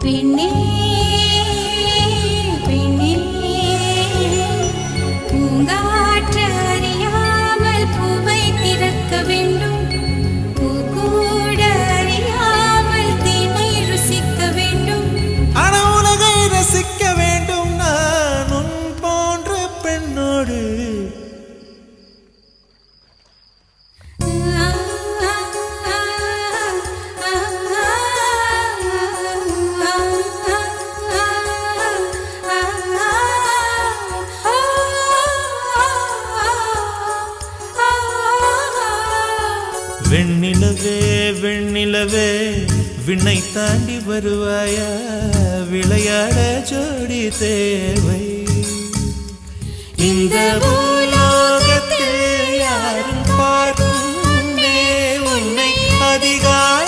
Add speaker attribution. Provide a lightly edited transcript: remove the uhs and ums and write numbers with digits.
Speaker 1: பெண்ணே பெண்ணே பூங்காற்று அறியாமல் பூவை திறக்க வேண்டும் பூக்கூட அறியாமல் தீமை ருசிக்க வேண்டும்
Speaker 2: ஆனா உலகை ரசிக்க வேண்டும் நான் உன் போன்ற பெண்ணோடு வெண்ணிலவே வெண்ணிலவே விண்ணை தாண்டி வருவாயா விளையாட ஜோடி தேவை இந்த பூலோகத்தில் யாரும் பார்க்கும் உன்னை அதிகாலை